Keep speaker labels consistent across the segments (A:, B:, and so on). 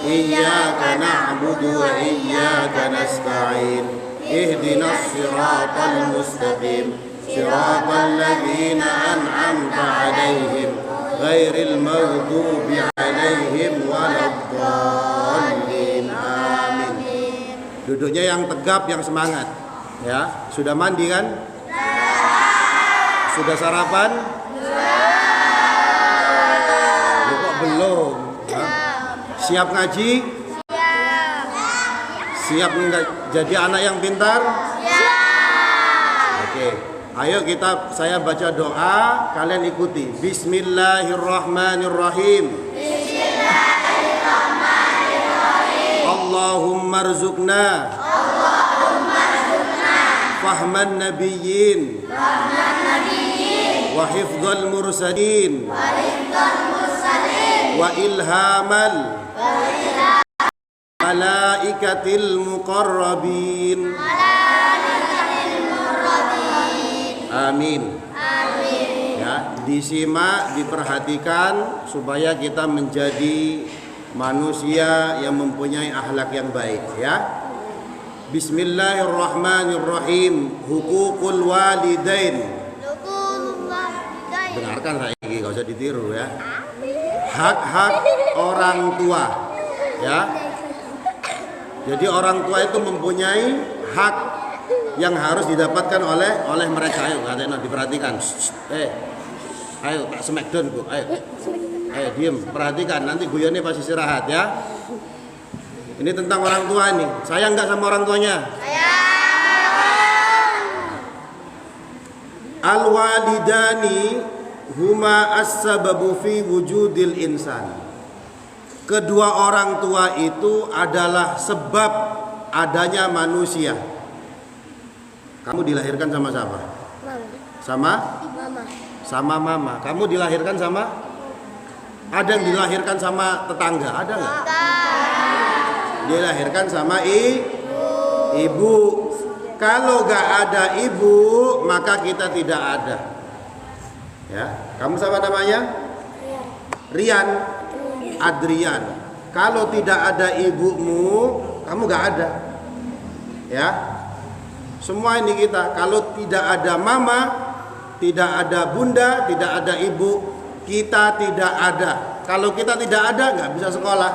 A: iyyaka na'budu wa iyyaka nasta'in, ihdinas siratal mustaqim, siratal ladzina an'amta 'alaihim ghairil maghdubi 'alaihim waladdallin. Amin. Duduknya yang tegap, yang semangat. Ya, sudah mandi kan? Sudah sarapan? Kok belum? Siap ngaji? Siap jadi anak yang pintar? Oke. Ayo saya baca doa, kalian ikuti. Bismillahirrahmanirrahim. Allahumma rzuqna fahman nabiyyin wa hifdzal mursalin wa ilhamal malaikatil muqarrabin. Amin. Ya, disimak, diperhatikan supaya kita menjadi manusia yang mempunyai akhlak yang baik, ya. Bismillahirrahmanirrahim. Hukukul walidain. Dengarkan saya ini, gak usah ditiru ya. Hak-hak orang tua, ya. Jadi orang tua itu mempunyai hak yang harus didapatkan oleh mereka. Ayo, kalian diperhatikan. Ayo, tak smackdown Bu. Ayo, diem, perhatikan. Nanti guyonnya pasti istirahat ya. Ini tentang orang tua nih. Sayang nggak sama orang tuanya? Sayang. Al-walidani huma as-sababu fi wujudil insan. Kedua orang tua itu adalah sebab adanya manusia. Kamu dilahirkan sama siapa? Sama? Mama. Sama mama. Kamu dilahirkan sama? Ada yang dilahirkan sama tetangga? Ada nggak? Dilahirkan sama ibu. Kalau nggak ada ibu, maka kita tidak ada. Ya, kamu sama namanya? Rian. Adrian. Kalau tidak ada ibumu, kamu nggak ada. Ya. Semua ini kita. Kalau tidak ada mama, tidak ada bunda, tidak ada ibu, kita tidak ada. Kalau kita tidak ada, nggak bisa sekolah.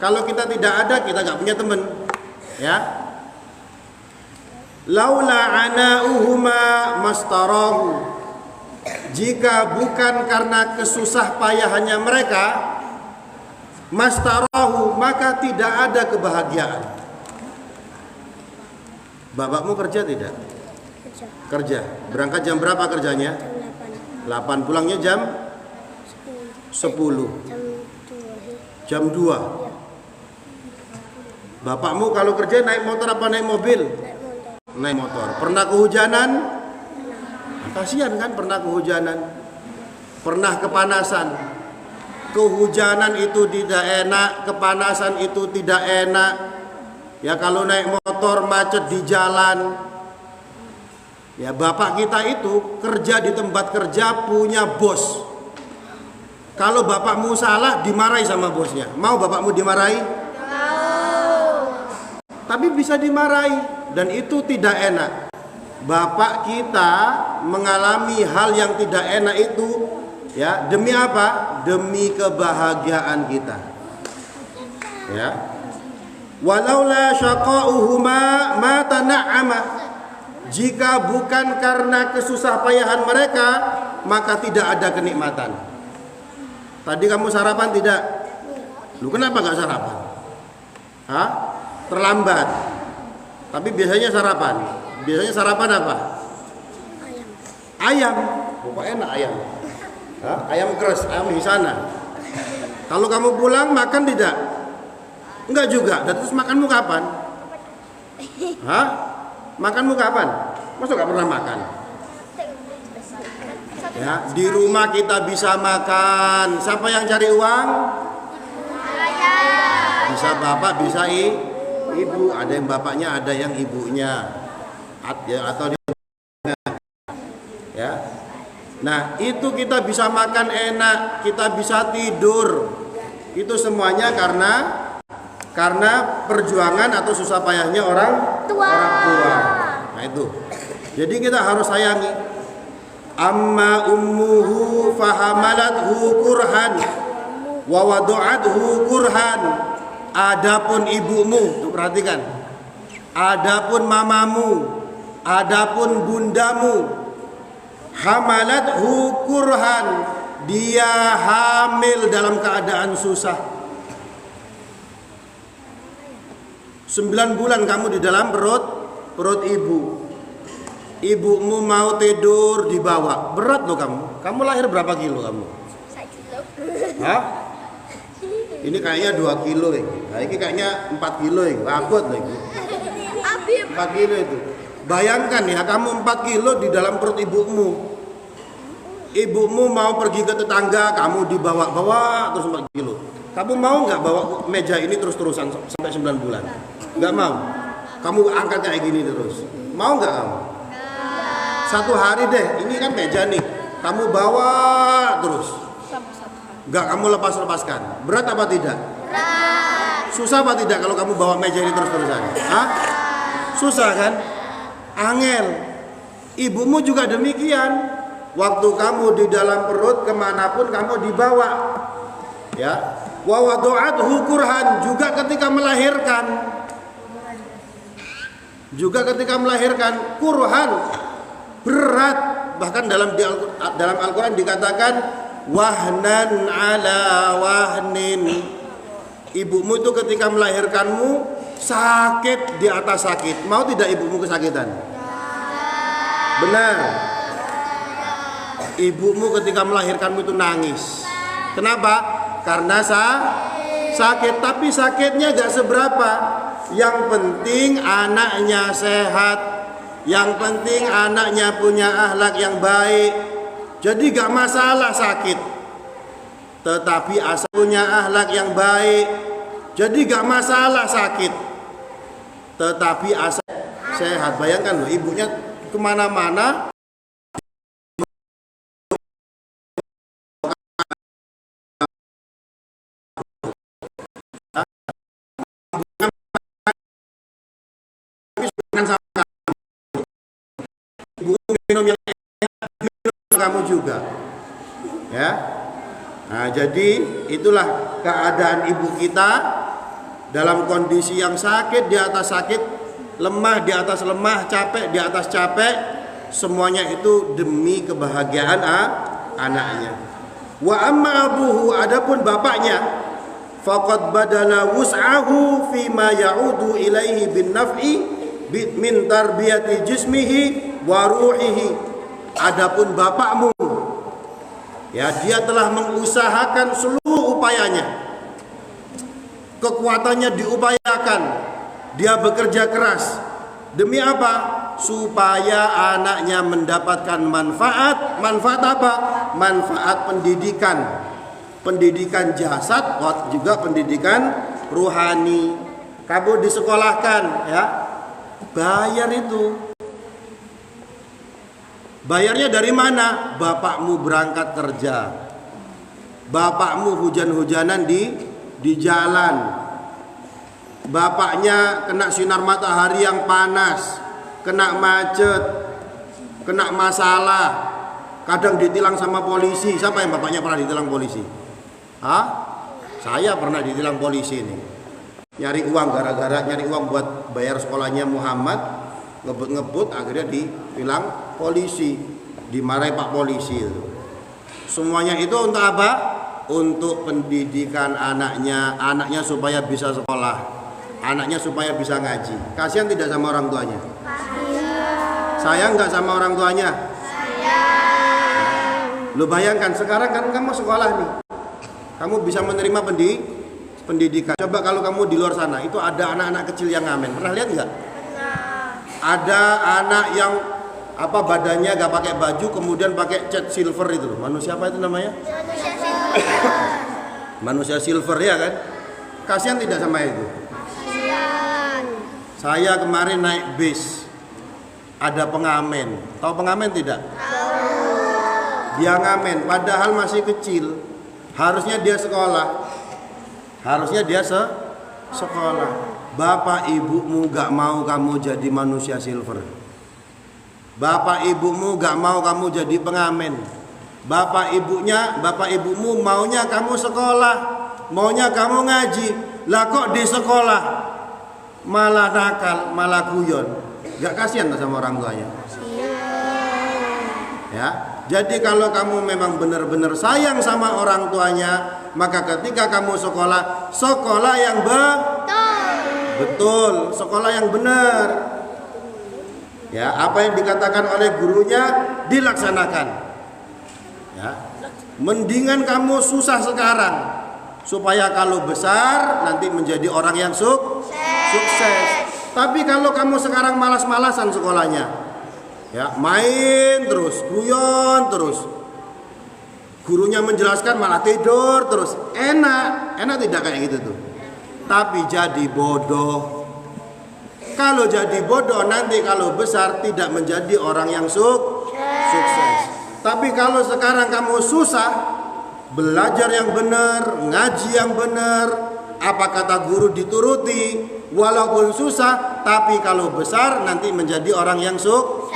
A: Kalau kita tidak ada, kita nggak punya teman. Ya. Laula anauhuma mastarahu. Jika bukan karena kesusah payahannya mereka, mastarahu, maka tidak ada kebahagiaan. Bapakmu kerja tidak? Kerja. Berangkat jam berapa kerjanya? Jam 8. Pulangnya jam 10. Jam 2. Bapakmu kalau kerja naik motor apa naik mobil? Naik motor. Pernah kehujanan? Kasihan kan, pernah kehujanan. Pernah kepanasan. Kehujanan itu tidak enak, kepanasan itu tidak enak. Ya, kalau naik motor macet di jalan. Ya, bapak kita itu kerja di tempat kerja punya bos. Kalau bapakmu salah dimarahi sama bosnya. Mau bapakmu dimarahi? Mau. Tapi bisa dimarahi dan itu tidak enak. Bapak kita mengalami hal yang tidak enak itu, ya, demi apa? Demi kebahagiaan kita. Ya. Walaula syaqa'uhuma ma tana'ama. Jika bukan karena kesusah payahan mereka, maka tidak ada kenikmatan. Tadi kamu sarapan tidak? Lu kenapa gak sarapan? Hah? Terlambat. Tapi biasanya sarapan. Biasanya sarapan apa? Ayam. Kok enak ayam? Hah? Ayam keras, ayam di sana. Kalau kamu pulang makan tidak? Enggak juga. Dan terus makanmu kapan? Hah? Makanmu kapan? Masa gak pernah makan? Ya, di rumah kita bisa makan. Siapa yang cari uang? Bisa bapak, bisa ibu. Ada yang bapaknya, ada yang ibunya. Atau ya. Nah, itu kita bisa makan enak, kita bisa tidur. Itu semuanya karena karena perjuangan atau susah payahnya orang tua. Nah itu. Jadi kita harus sayangi. Amma ummuhu fahamalathu kurhan wa wadu'athu kurhan. Adapun ibumu, tuh perhatikan. Adapun mamamu, adapun bundamu, hamalathu kurhan, dia hamil dalam keadaan susah. 9 bulan kamu di dalam perut ibu. Ibumu mau tidur dibawa. Berat loh kamu. Kamu lahir berapa kilo kamu?
B: 1 kilo.
A: Hah? Ini kayaknya 2 kilo ya. Nah, ini kayaknya 4 kilo ya. Abot loh itu. 4 kilo itu. Bayangkan ya, kamu 4 kilo di dalam perut ibumu. Ibumu mau pergi ke tetangga, kamu dibawa-bawa terus 4 kilo. Kamu mau nggak bawa meja ini terus-terusan sampai 9 bulan? Nggak mau. Kamu angkat kayak gini terus. Mau nggak kamu? Satu hari deh, ini kan meja nih. Kamu bawa terus. Nggak kamu lepas-lepaskan. Berat apa tidak?
B: Berat.
A: Susah apa tidak kalau kamu bawa meja ini terus-terusan? Hah? Susah kan? Angel. Ibumu juga demikian. Waktu kamu di dalam perut, kemanapun kamu dibawa. Ya. Wa wadu'athu kurhan, juga ketika melahirkan. Juga ketika melahirkan kurhan, berat. Bahkan dalam Al-Quran dikatakan wahnan ala wahnin. Ibumu itu ketika melahirkanmu sakit di atas sakit. Mau tidak ibumu kesakitan? Benar. Ibumu ketika melahirkanmu itu nangis. Kenapa? Karena sakit. Tapi sakitnya gak seberapa. Yang penting anaknya sehat. Yang penting anaknya punya akhlak yang baik. Jadi gak masalah sakit. Tetapi asal punya akhlak yang baik. Jadi gak masalah sakit. Tetapi asal sehat. Bayangkan loh, ibunya kemana-mana. Minum yang kamu juga, ya. Nah, jadi itulah keadaan ibu kita dalam kondisi yang sakit di atas sakit, lemah di atas lemah, capek di atas capek, semuanya itu demi kebahagiaan anaknya. Wa amma abuhu, adapun bapaknya, faqad badala wus'ahu fima ya'udu ilaihi bin naf'i min tarbiyati jismihi wa ruhihi. Adapun bapakmu, ya, dia telah mengusahakan seluruh upayanya, kekuatannya diupayakan, dia bekerja keras. Demi apa? Supaya anaknya mendapatkan manfaat. Manfaat apa? Manfaat pendidikan. Pendidikan jasad, juga pendidikan ruhani. Kamu disekolahkan, ya, bayar itu. Bayarnya dari mana? Bapakmu berangkat kerja. Bapakmu hujan-hujanan di jalan. Bapaknya kena sinar matahari yang panas, kena macet, kena masalah. Kadang ditilang sama polisi. Siapa yang bapaknya pernah ditilang polisi? Hah? Saya pernah ditilang polisi nih. Nyari uang, gara-gara nyari uang buat bayar sekolahnya Muhammad, ngebut-ngebut, akhirnya ditilang polisi, dimarahi Pak polisi itu. Semuanya itu untuk apa? Untuk pendidikan anaknya supaya bisa sekolah, anaknya supaya bisa ngaji. Kasihan tidak sama orang tuanya? Sayang nggak sama orang tuanya? Lu bayangkan sekarang kan kamu sekolah nih, kamu bisa menerima pendidikan. Coba kalau kamu di luar sana, itu ada anak-anak kecil yang ngamen. Pernah lihat nggak? Ada anak yang badannya gak pakai baju, kemudian pakai cat silver itu loh. Manusia apa itu namanya? Manusia silver, ya kan? Kasihan tidak sama itu? Kasihan. Saya kemarin naik bis, ada pengamen. Tahu pengamen tidak? Tahu. Dia ngamen, padahal masih kecil. Harusnya dia sekolah. Harusnya dia Sekolah. Bapak ibumu gak mau kamu jadi manusia silver. Bapak ibumu gak mau kamu jadi pengamen. Bapak ibumu maunya kamu sekolah, maunya kamu ngaji. Lah kok di sekolah malah nakal, malah guyon. Gak kasihan sama orang tuanya? Ya. Jadi kalau kamu memang benar-benar sayang sama orang tuanya, maka ketika kamu sekolah, sekolah yang betul, sekolah yang benar. Ya, apa yang dikatakan oleh gurunya dilaksanakan. Ya. Mendingan kamu susah sekarang supaya kalau besar nanti menjadi orang yang sukses. Tapi kalau kamu sekarang malas-malasan sekolahnya, ya, main terus, guyon terus, gurunya menjelaskan malah tidur terus, enak tidak kayak gitu tuh. Tapi jadi bodoh. Kalau jadi bodoh nanti kalau besar tidak menjadi orang yang sukses. Tapi kalau sekarang kamu susah, belajar yang benar, ngaji yang benar, apa kata guru dituruti, walaupun susah, tapi kalau besar nanti menjadi orang yang sukses.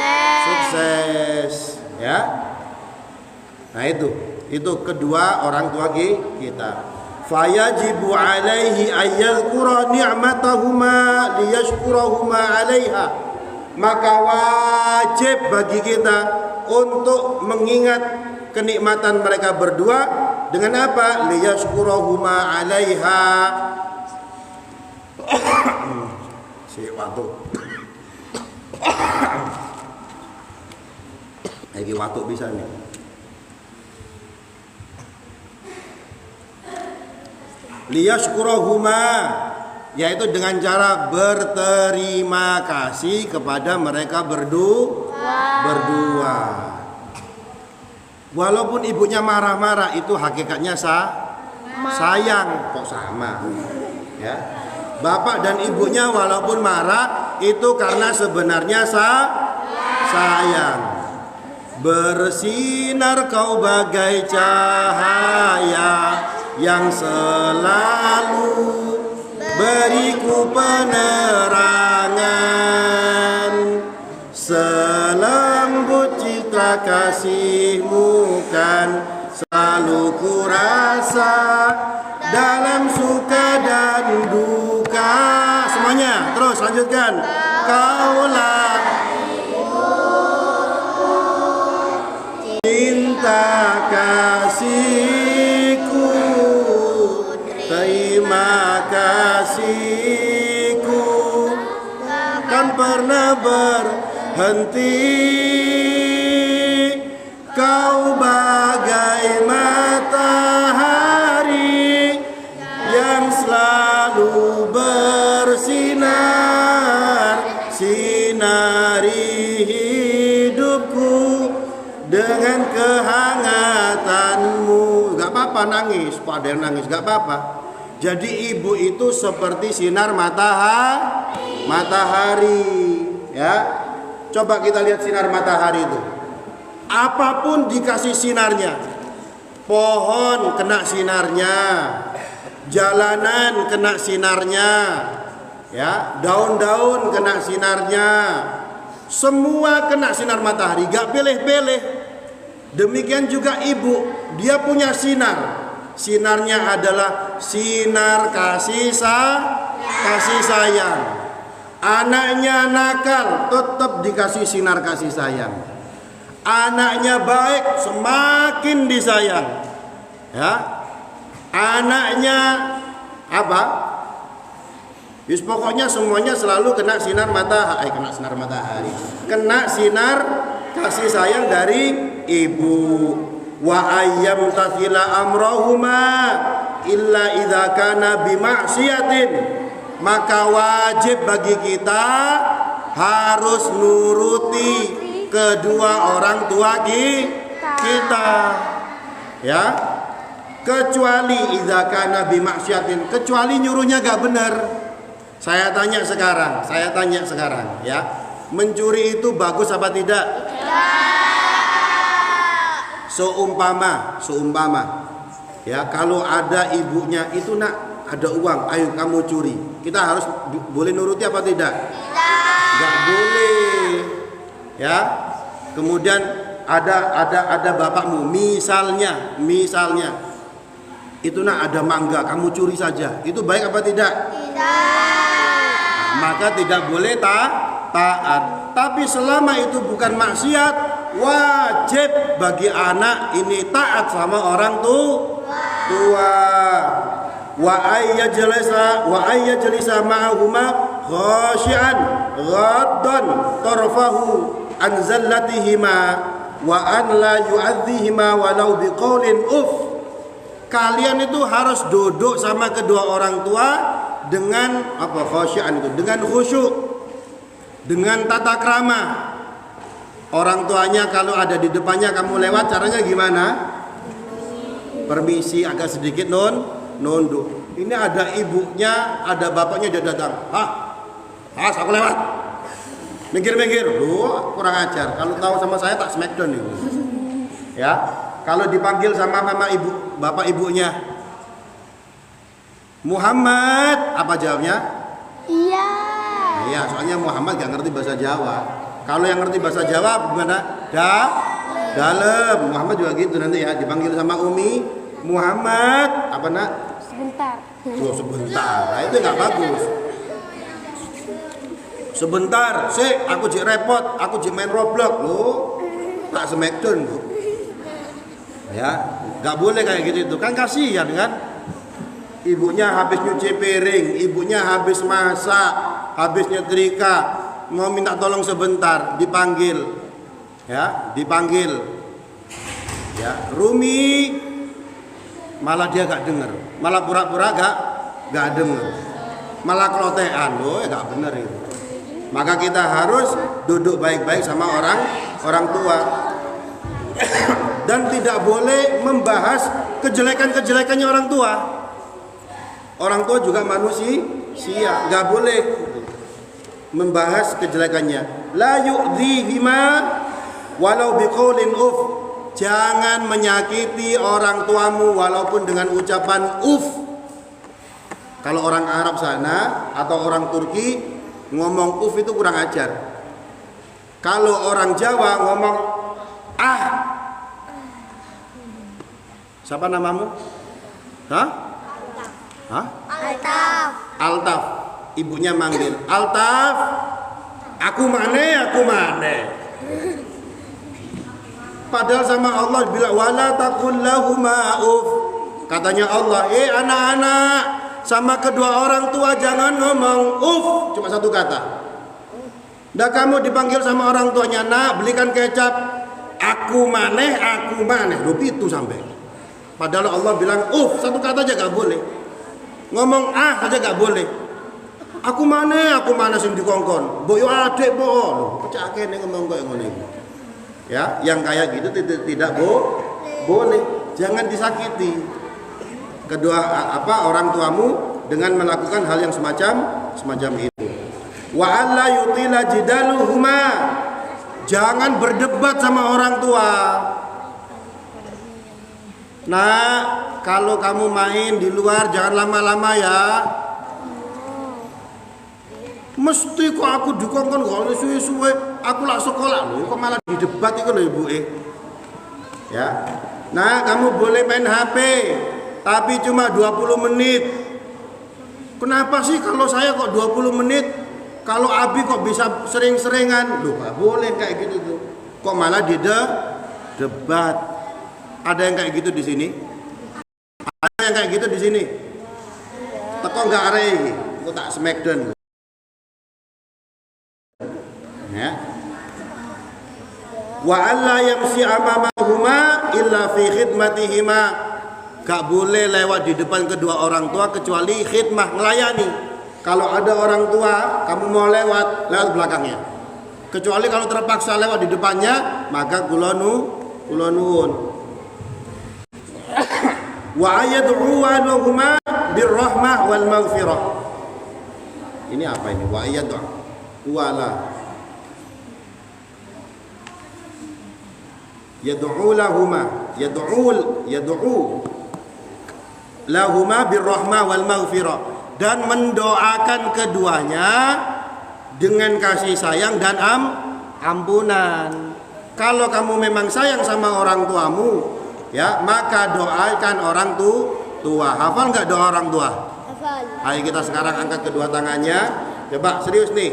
A: Ya. Nah itu kedua orang tua kita. Fayajibu alaihi ayyadhkura ni'matahuma liyashkurahuma 'alaiha. Maka wajib bagi kita untuk mengingat kenikmatan mereka berdua dengan apa? Liyashkurahuma 'alaiha. Si waktu. Lagi waktu bisa nih. Liyashkurahuma, yaitu dengan cara berterima kasih kepada mereka berdua. Walaupun ibunya marah-marah, itu hakikatnya sayang. Kok sama? Ya. Bapak dan ibunya walaupun marah, itu karena sebenarnya sayang. Bersinar kau bagai cahaya yang selalu beriku penerangan, selembut citra kasihmu kan selalu kurasa dalam suka dan duka. Semuanya terus lanjutkan. Kaulah cinta kasihku, terima kasihku kan pernah berhenti. Kau bagai matahari yang selalu bersinar, sinari hidupku dengan kehangatanmu. Gak apa-apa nangis, Pak ada yang nangis, gak apa-apa. Jadi ibu itu seperti sinar matahari, ya. Coba kita lihat sinar matahari itu. Apapun dikasih sinarnya. Pohon kena sinarnya, jalanan kena sinarnya, ya, daun-daun kena sinarnya. Semua kena sinar matahari, gak pilih-pilih. Demikian juga ibu, dia punya sinar. Sinarnya adalah sinar kasih sayang. Anaknya nakal, tetap dikasih sinar kasih sayang. Anaknya baik, semakin disayang. Ya. Anaknya apa? Yus pokoknya semuanya selalu kena sinar matahari, kena sinar kasih sayang dari ibu. Wa ayyam tathila amrahuma illa idza kana bima'siyatin. Maka wajib bagi kita harus nuruti kedua orang tua kita, ya. Kecuali idza kana bima'siyatin, kecuali nyuruhnya gak benar. Saya tanya sekarang, ya. Mencuri itu bagus apa tidak? Seumpama, ya, kalau ada ibunya itu, nak, ada uang, ayo kamu curi. Kita harus boleh nuruti apa tidak? Nggak boleh. Ya. Kemudian ada bapakmu, misalnya itu ada mangga, kamu curi saja. Itu baik apa tidak? Maka tidak boleh taat. Tapi selama itu bukan maksiat, wajib bagi anak ini taat sama orang tua. Wa ayyajlisa ma'ahuma khashi'an ghaddan tarfahu an zallatihima wa an la yu'adzihima walau biqaulin Kalian itu harus duduk sama kedua orang tua dengan apa khasyian itu, dengan khusyuk, dengan tata krama. Orang tuanya kalau ada di depannya kamu lewat, caranya gimana? Permisi, agak sedikit nunduk. Ini ada ibunya, ada bapaknya, dia datang. Aku lewat. Minggir. Lu kurang ajar. Kalau tahu sama saya tak smackdown itu. Ya. Kalau dipanggil sama mama ibu, bapak ibunya, Muhammad, apa jawabnya?
B: Iya.
A: Iya, soalnya Muhammad gak ngerti bahasa Jawa. Kalau yang ngerti bahasa Jawa gimana? Dalam. Muhammad juga gitu nanti ya, dipanggil sama Umi, Muhammad, apa nak?
B: Sebentar.
A: Oh, sebentar. Nah, itu nggak bagus. Sebentar, aku repot, aku main Roblox lo, tak smackdown bu. Ya, nggak boleh kayak gitu itu kan, kasihan kan. Ibunya habis nyuci piring, ibunya habis masak, habis nyetrika, mau minta tolong sebentar, dipanggil, ya, Rumi, malah dia gak dengar, malah pura-pura gak dengar, malah kelotean, loh, ya gak bener itu. Maka kita harus duduk baik-baik sama orang tua. Dan tidak boleh membahas kejelekan-kejelekannya orang tua. Orang tua juga manusia, nggak boleh membahas kejelekannya. La yu'dhihima walau biqaulin Jangan menyakiti orang tuamu walaupun dengan ucapan Kalau orang Arab sana atau orang Turki ngomong itu kurang ajar. Kalau orang Jawa ngomong Siapa namamu? Altaf. Ibunya manggil, Altaf, aku mana? Padahal sama Allah bilang wala taqul lahuma Katanya Allah, anak-anak, sama kedua orang tua jangan ngomong cuma satu kata. Dah kamu dipanggil sama orang tuanya, nak belikan kecap, aku maneh, itu sampai. Padahal Allah bilang satu kata aja gak boleh. Ngomong aja gak boleh. Aku mana sing dikongkon. Mbok yo adek mbok. Pecah kene ngomong koyo ngene iki. Ya, yang kayak gitu tidak boleh. Jangan disakiti kedua orang tuamu dengan melakukan hal yang semacam itu. Wa alla yutila jidaluhuma. Jangan berdebat sama orang tua. Nah, kalau kamu main di luar jangan lama-lama ya. Mesti kok aku dikongkon kok suwe-suwe, aku lak sekolah lho, kok malah didebat iku lho Ibu. Ya. Nah, kamu boleh main HP, tapi cuma 20 menit. Kenapa sih kalau saya kok 20 menit? Kalau Abi kok bisa sering-seringan? Loh, gak boleh kayak gitu tuh. Kok malah debat? Ada yang kayak gitu di sini? Ada yang kayak gitu di sini? Teko enggak arek iki? Aku tak smackdown. Ya. Wa alla yamsi amamahuma illa fi khidmatihima. Gak boleh lewat di depan kedua orang tua kecuali khidmah, melayani. Kalau ada orang tua, kamu mau lewat belakangnya. Kecuali kalau terpaksa lewat di depannya, maka kula nuwun. Wa yad'u lahuma birrahmah wal maghfirah. Ini apa ini? Wa yad'u wala yad'u lahuma yad'u lahuma birrahmah wal maghfirah, dan mendoakan keduanya dengan kasih sayang dan ampunan. Kalau kamu memang sayang sama orang tuamu, ya, maka doakan orang tua. Hafal nggak doa orang tua?
B: Hafal.
A: Ayo kita sekarang angkat kedua tangannya. Coba serius nih.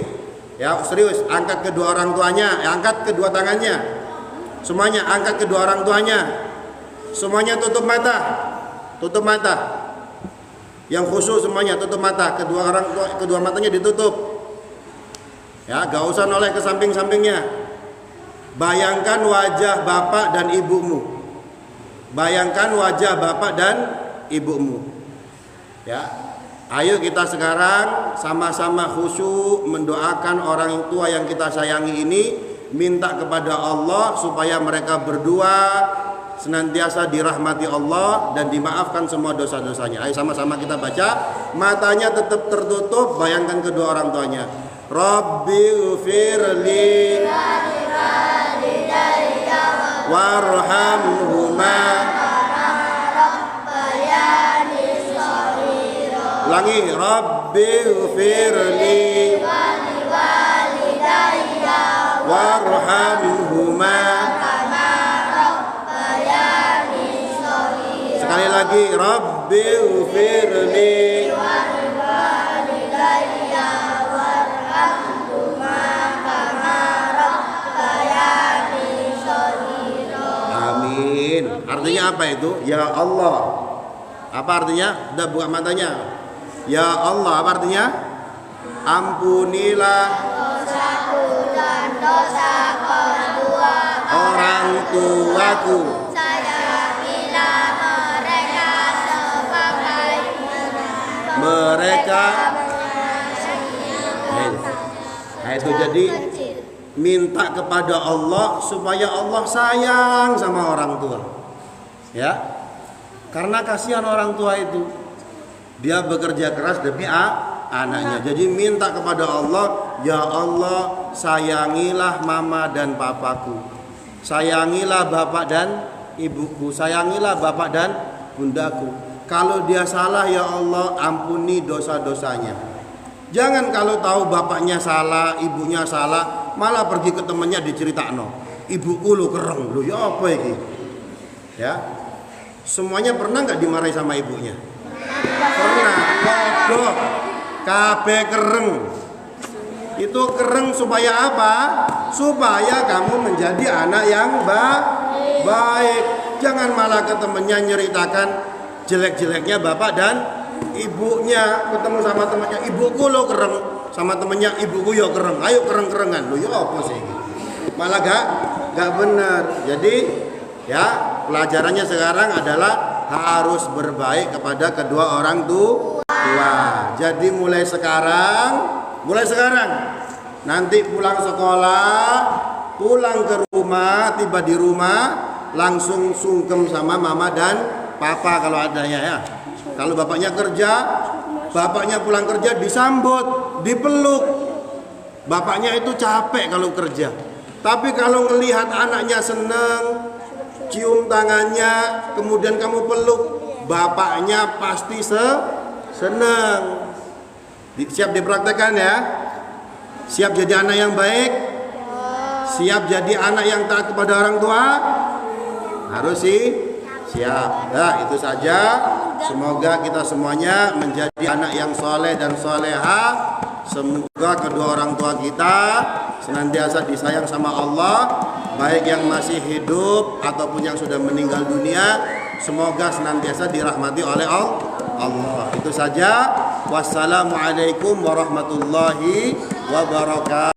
A: Ya, serius. Angkat kedua orang tuanya, angkat kedua tangannya. Semuanya angkat kedua orang tuanya. Semuanya tutup mata. Tutup mata. Yang khusyuk semuanya tutup mata. Kedua orang tua, kedua matanya ditutup. Ya, gak usah noleh ke samping-sampingnya. Bayangkan wajah bapak dan ibumu. Bayangkan wajah bapak dan ibumu. Ya. Ayo kita sekarang sama-sama khusyuk mendoakan orang tua yang kita sayangi ini, minta kepada Allah supaya mereka berdua senantiasa dirahmati Allah dan dimaafkan semua dosa-dosanya. Ayo sama-sama kita baca. Matanya tetap tertutup, bayangkan kedua orang tuanya. Rabbighfirli warhamhuma. Ulangi, Rabbighfirli warhamhuma. Sekali lagi, Rabbighfirli. Amin. Artinya apa itu? Ya Allah. Apa artinya? Udah buka matanya. Ya Allah, apa artinya? Ampunilah dosaku dan dosa kedua orang tuaku. Sayangilah mereka sebagaimana mereka. Nah, itu jadi minta kepada Allah supaya Allah sayang sama orang tua. Ya. Karena kasihan orang tua itu. Dia bekerja keras demi anaknya. Jadi minta kepada Allah, ya Allah, sayangilah mama dan papaku. Sayangilah bapak dan ibuku. Sayangilah bapak dan bundaku. Kalau dia salah, ya Allah, ampuni dosa-dosanya. Jangan kalau tahu bapaknya salah, ibunya salah, malah pergi ke temannya diceritakno. Ibuku lu kereng, lu ya apa ini? Ya. Semuanya pernah nggak dimarahi sama ibunya? Pernah. Bodoh. Kabeh kereng. Itu kereng supaya apa? Supaya kamu menjadi anak yang baik. Jangan malah ke temennya nyeritakan jelek-jeleknya bapak dan ibunya. Ketemu sama temannya, ibuku lo kereng. Sama temennya, ibuku yo kereng. Ayo kereng-kerengan. Lo yo apa sih? Malah gak benar. Jadi ya, pelajarannya sekarang adalah harus berbaik kepada kedua orang tua. Jadi mulai sekarang, nanti pulang sekolah, pulang ke rumah, tiba di rumah, langsung sungkem sama mama dan papa kalau adanya ya. Kalau bapaknya kerja, bapaknya pulang kerja disambut, dipeluk. Bapaknya itu capek kalau kerja. Tapi kalau ngelihat anaknya seneng, cium tangannya, kemudian kamu peluk, bapaknya pasti senang. Siap dipraktekkan ya. Siap jadi anak yang baik. Siap jadi anak yang taat kepada orang tua. Harus sih siap. Nah, itu saja. Semoga kita semuanya menjadi anak yang soleh dan soleha. Semoga kedua orang tua kita senantiasa disayang sama Allah, baik yang masih hidup ataupun yang sudah meninggal dunia. Semoga senantiasa dirahmati oleh Allah. Itu saja. Wassalamualaikum warahmatullahi wabarakatuh.